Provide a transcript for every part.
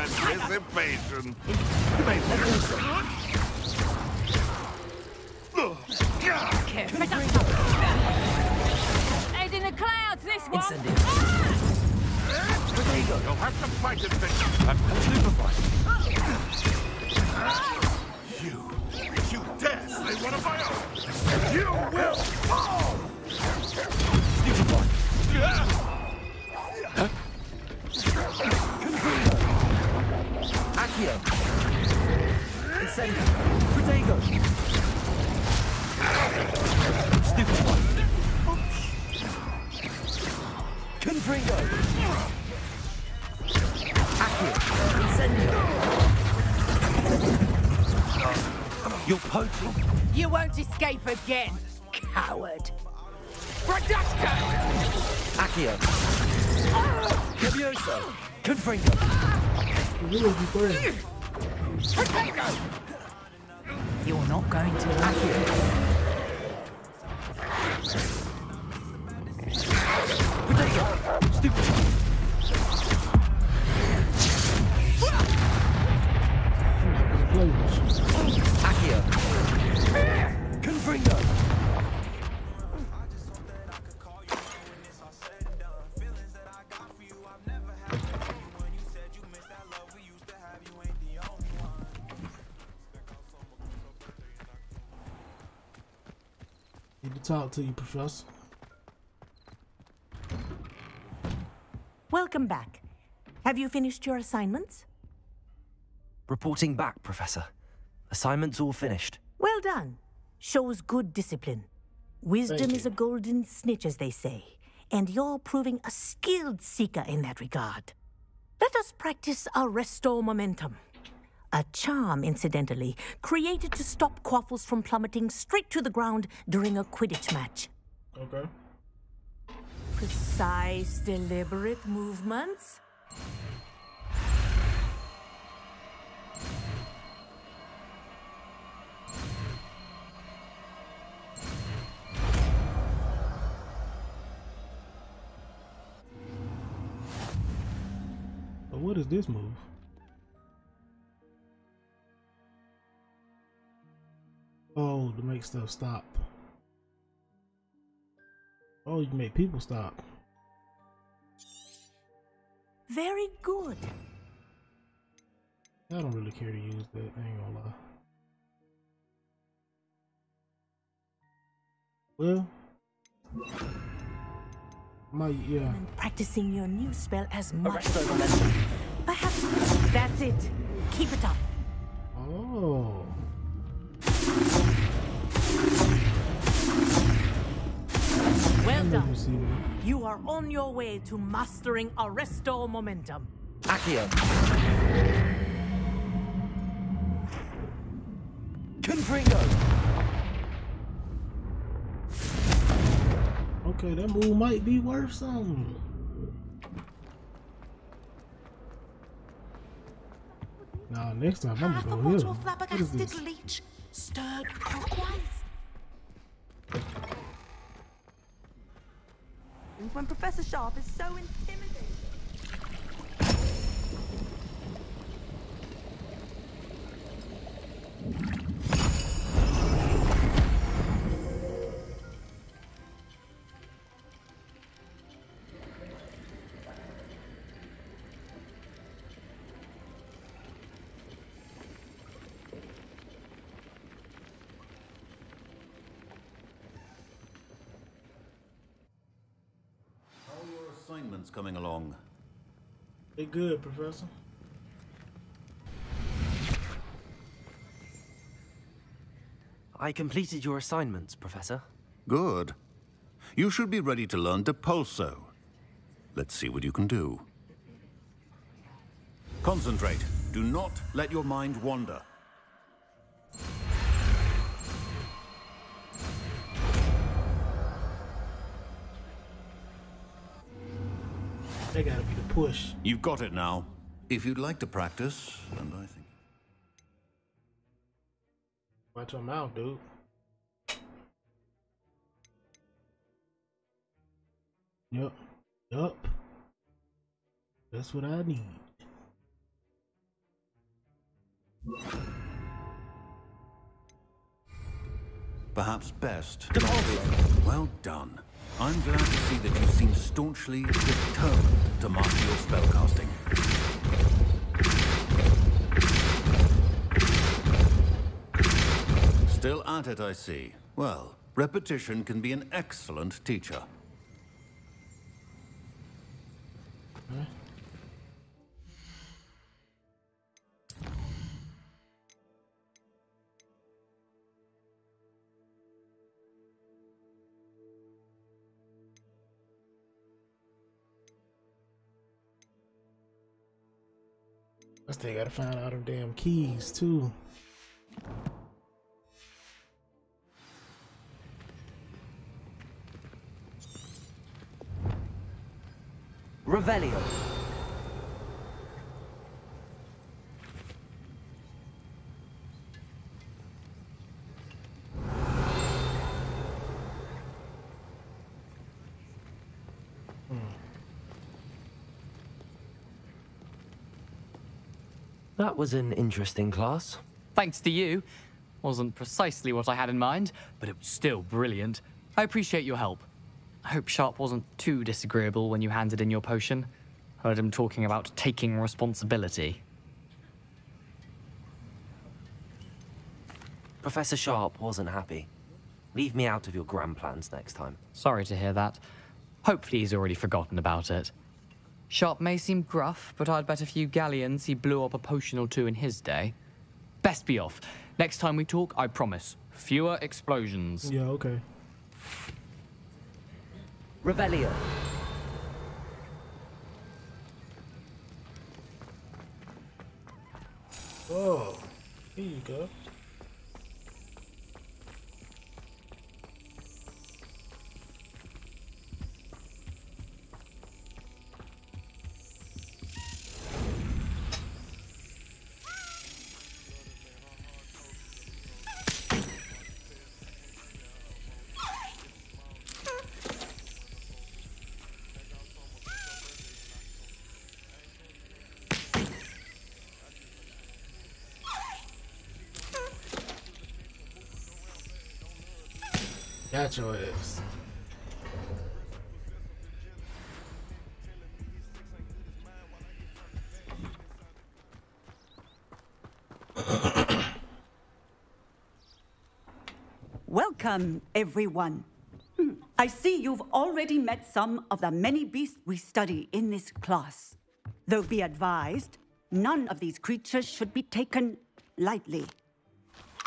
Anticipation. Head in the clouds, this one! Incendio. There you go. You'll have to fight it, Victor. If you dare say one of my own, you will fall! Stupefy. Accio. Incendio. Protego. Stupefy. Confringo. Accio. Incendio. You're poaching. You won't escape again, coward! Reducto! Accio. Levioso. Confringo. Protego! You're not going to Accio. Protego. Stupid. Accio. Confringo. Need to talk to you, Professor. Welcome back. Have you finished your assignments? Reporting back, Professor. Assignments all finished. Well done. Shows good discipline. Wisdom is a golden snitch, as they say, and you're proving a skilled seeker in that regard. Let us practice our restore momentum. A charm, incidentally, created to stop quaffles from plummeting straight to the ground during a Quidditch match. Okay. Precise, deliberate movements. But what is this move? Oh, to make stuff stop. Oh, you can make people stop. Very good. I don't really care to use that, I ain't gonna lie. Well, yeah. And practicing your new spell as much. Arresto momentum. Perhaps that's it. Keep it up. Oh. Well done. You are on your way to mastering Arresto momentum. Accio. Confringo. Okay, that move might be worth something. Now next time I'm gonna go here. What is this? Leech, stirred clockwise. When Professor Sharp is so intimidating. Assignments coming along. They good, Professor. I completed your assignments, Professor. Good. You should be ready to learn Depulso. Let's see what you can do. Concentrate. Do not let your mind wander. That gotta be the push. You've got it now. If you'd like to practice, and I think... Watch your mouth, dude. Yup. Yup. That's what I need. Perhaps best. Well done. I'm glad to see that you seem staunchly determined to master your spellcasting. Still at it, I see. Well, repetition can be an excellent teacher. I still gotta find all them damn keys too. Revelio. That was an interesting class. Thanks to you. Wasn't precisely what I had in mind, but it was still brilliant. I appreciate your help. I hope Sharp wasn't too disagreeable when you handed in your potion. Heard him talking about taking responsibility. Professor Sharp wasn't happy. Leave me out of your grand plans next time. Sorry to hear that. Hopefully he's already forgotten about it. Sharp may seem gruff, but I'd bet a few galleons he blew up a potion or two in his day. Best be off. Next time we talk, I promise. Fewer explosions. Yeah, okay. Revelio. Oh, here you go. Got your ass. Welcome, everyone. I see you've already met some of the many beasts we study in this class. Though be advised, none of these creatures should be taken lightly.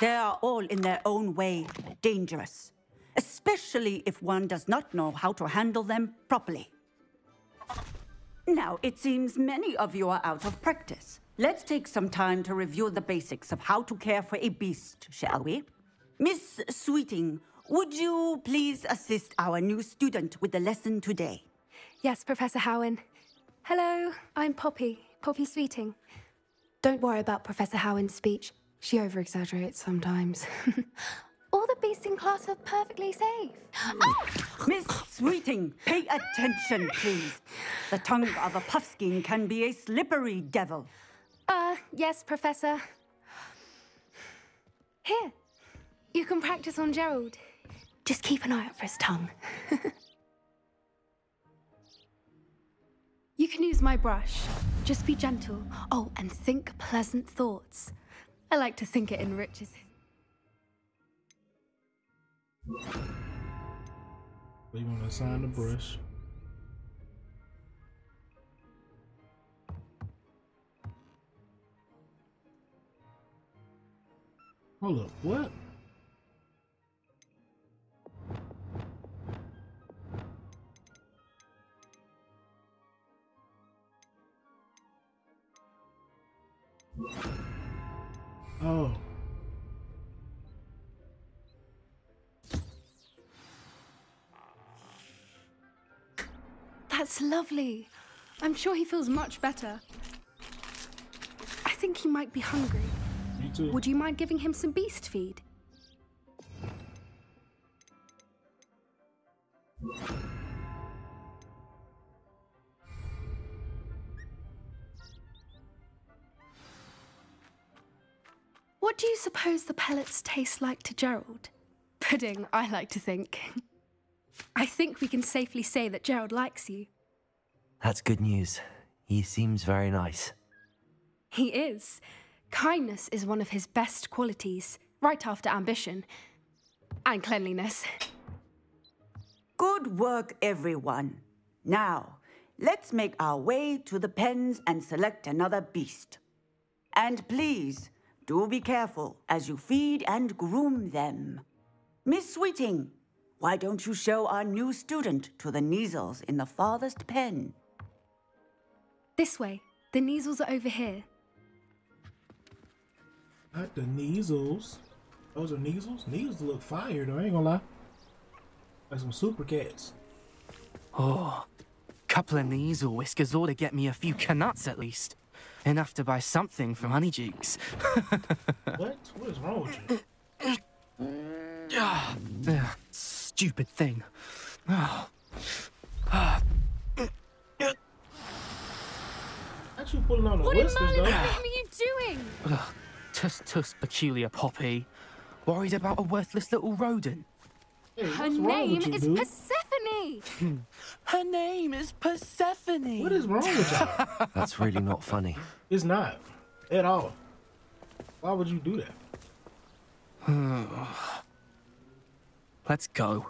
They are all in their own way dangerous, especially if one does not know how to handle them properly. Now, it seems many of you are out of practice. Let's take some time to review the basics of how to care for a beast, shall we? Miss Sweeting, would you please assist our new student with the lesson today? Yes, Professor Howin. Hello, I'm Poppy Sweeting. Don't worry about Professor Howin's speech. She over-exaggerates sometimes. All the beasts in class are perfectly safe. Miss Sweeting, pay attention, please. The tongue of a puffskein can be a slippery devil. Yes, Professor. Here, you can practice on Gerald. Just keep an eye out for his tongue. You can use my brush. Just be gentle. Oh, and think pleasant thoughts. I like to think it enriches it. We want to assign the brush. Hold up, what? Oh. That's lovely. I'm sure he feels much better. I think he might be hungry. Me too. Would you mind giving him some beast feed? What do you suppose the pellets taste like to Gerald? Pudding, I like to think. I think we can safely say that Gerald likes you. That's good news. He seems very nice. He is. Kindness is one of his best qualities, right after ambition. And cleanliness. Good work, everyone. Now, let's make our way to the pens and select another beast. And please, do be careful as you feed and groom them. Miss Sweeting, why don't you show our new student to the Kneazles in the farthest pen? This way. The Kneazles are over here. Not the Kneazles. Those are Kneazles? Kneazles look fire though, I ain't gonna lie. Like some super cats. Oh, couple of Kneazle whiskers ought to get me a few canuts at least. Enough to buy something from Honeydukes. What? What is wrong with you? Stupid thing. Aren't you pulling on the What in whiskers though? Merlin's name are you doing? Tuss, peculiar Poppy. Worried about a worthless little rodent. Hey, Her what's wrong name with you, is dude? Persephone! Her name is Persephone. What is wrong with y'all? That's really not funny. It's not. At all. Why would you do that? Let's go.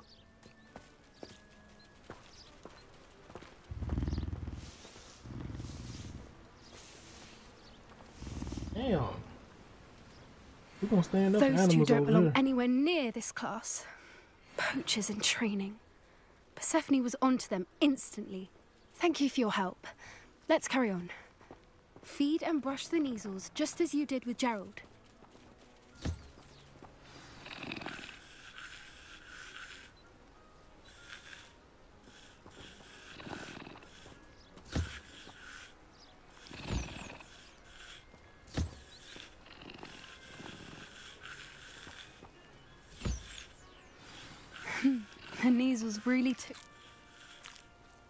Damn. We're gonna stand up for Those two animals don't over belong here. anywhere near this class. Poachers in training. Persephone was onto them instantly. Thank you for your help. Let's carry on. Feed and brush the Kneazles just as you did with Gerald. The Kneazles really took...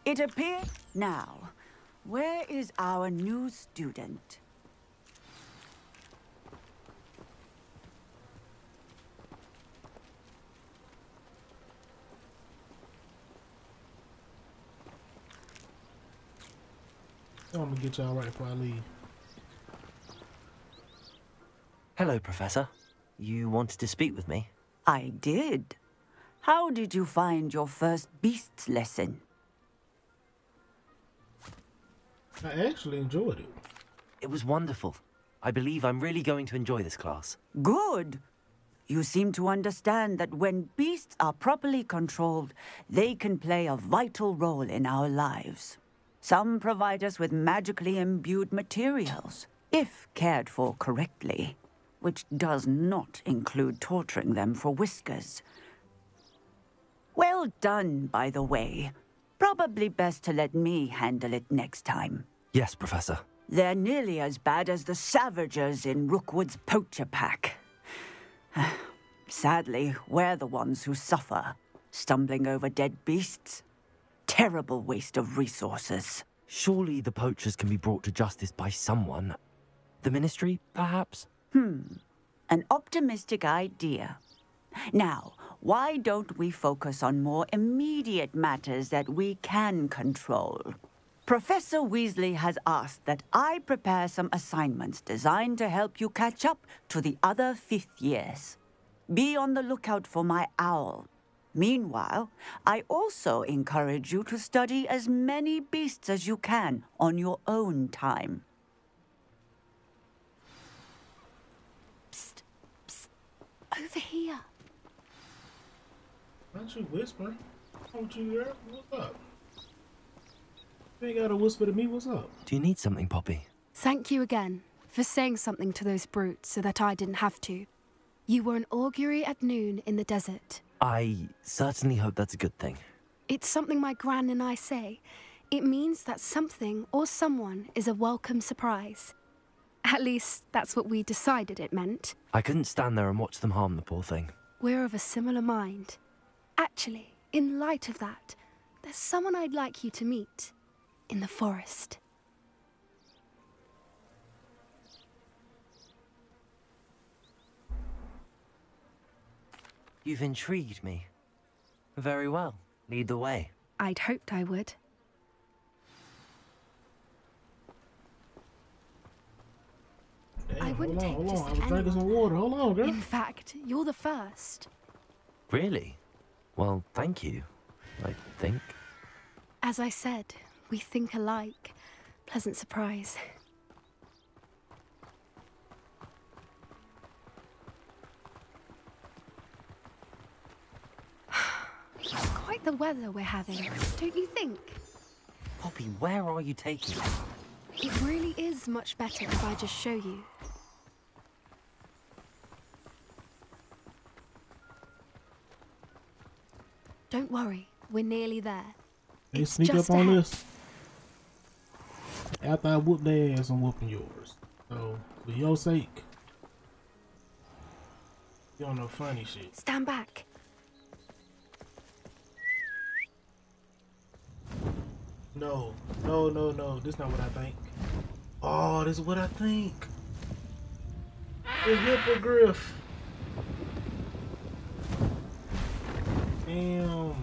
It appears now. Where is our new student? I'm gonna get y'all right before I leave. Hello, Professor. You wanted to speak with me? I did. How did you find your first beasts lesson? I actually enjoyed it. It was wonderful. I believe I'm really going to enjoy this class. Good. You seem to understand that when beasts are properly controlled, they can play a vital role in our lives. Some provide us with magically imbued materials, if cared for correctly, which does not include torturing them for whiskers. Well done, by the way. Probably best to let me handle it next time. Yes, Professor. They're nearly as bad as the Savagers in Rookwood's poacher pack. Sadly, we're the ones who suffer, stumbling over dead beasts. Terrible waste of resources. Surely the poachers can be brought to justice by someone. The Ministry, perhaps? An optimistic idea. Now, why don't we focus on more immediate matters that we can control? Professor Weasley has asked that I prepare some assignments designed to help you catch up to the other 5th years. Be on the lookout for my owl. Meanwhile, I also encourage you to study as many beasts as you can on your own time. Psst, psst. Over here. Why don't you whisper? Don't you hear? What's up? You ain't gotta whisper to me, what's up? Do you need something, Poppy? Thank you again for saying something to those brutes so that I didn't have to. You were an augury at noon in the desert. I certainly hope that's a good thing. It's something my gran and I say. It means that something or someone is a welcome surprise. At least, that's what we decided it meant. I couldn't stand there and watch them harm the poor thing. We're of a similar mind. Actually, in light of that, there's someone I'd like you to meet. In the forest. You've intrigued me. Very well. Lead the way. I'd hoped I would. Damn, I wouldn't take hold just on. I was drinking some water. Hold on, girl. In fact, you're the first. Really? Well, thank you, I think. As I said, we think alike. Pleasant surprise. Quite the weather we're having, don't you think? Poppy, where are you taking me? It really is much better if I just show you. Don't worry, we're nearly there. Hey, It's sneak just up on ahead. this. After I whoop their ass, I'm whooping yours. So, for your sake, you don't know funny shit. Stand back. No, no, no, no. This is not what I think. Oh, this is what I think. The Hippogriff. Damn.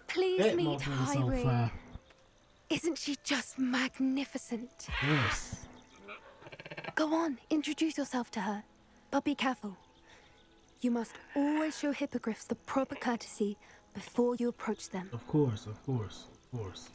Please That meet motherfucker's on Highwing. fire. Isn't she just magnificent? Yes. Go on, introduce yourself to her. But be careful. You must always show hippogriffs the proper courtesy before you approach them. Of course, of course, of course.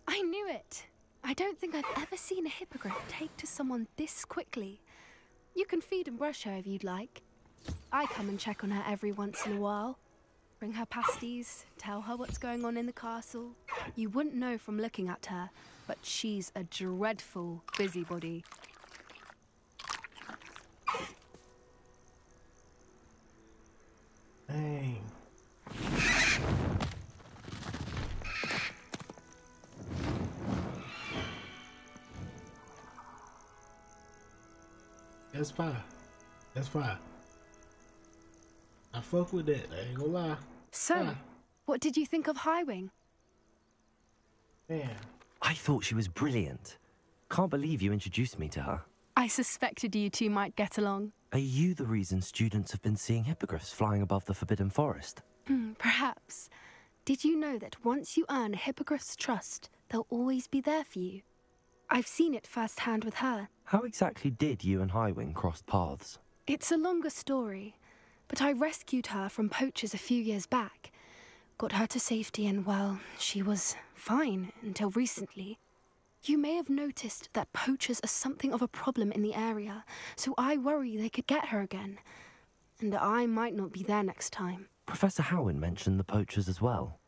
I knew it. I don't think I've ever seen a hippogriff take to someone this quickly. You can feed and brush her if you'd like. I come and check on her every once in a while. Bring her pasties, tell her what's going on in the castle. You wouldn't know from looking at her, but she's a dreadful busybody. Dang. That's fine. That's fine. I fuck with that. I ain't gonna lie. So, Fine. what did you think of Highwing? Man. I thought she was brilliant. Can't believe you introduced me to her. I suspected you two might get along. Are you the reason students have been seeing hippogriffs flying above the Forbidden Forest? Perhaps. Did you know that once you earn a hippogriff's trust, they'll always be there for you? I've seen it firsthand with her. How exactly did you and Highwing cross paths? It's a longer story, but I rescued her from poachers a few years back. Got her to safety and, well, she was fine until recently. You may have noticed that poachers are something of a problem in the area, so I worry they could get her again. And I might not be there next time. Professor Howin mentioned the poachers as well.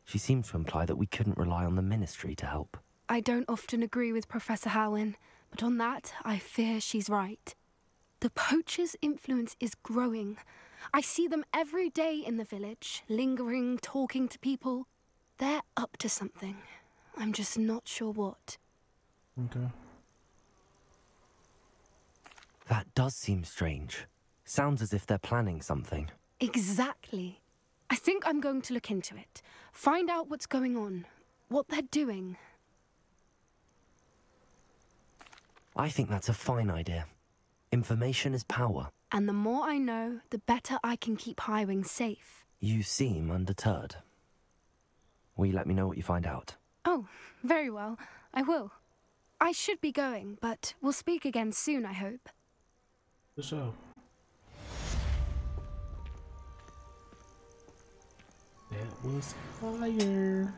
She seemed to imply that we couldn't rely on the Ministry to help. I don't often agree with Professor Howin, but on that, I fear she's right. The poachers' influence is growing. I see them every day in the village, lingering, talking to people. They're up to something. I'm just not sure what. Okay. That does seem strange. Sounds as if they're planning something. Exactly. I think I'm going to look into it. Find out what's going on, what they're doing. I think that's a fine idea. Information is power. And the more I know, the better I can keep Highwing safe. You seem undeterred. Will you let me know what you find out? Oh, very well. I will. I should be going, but we'll speak again soon, I hope. For sure. That was fire.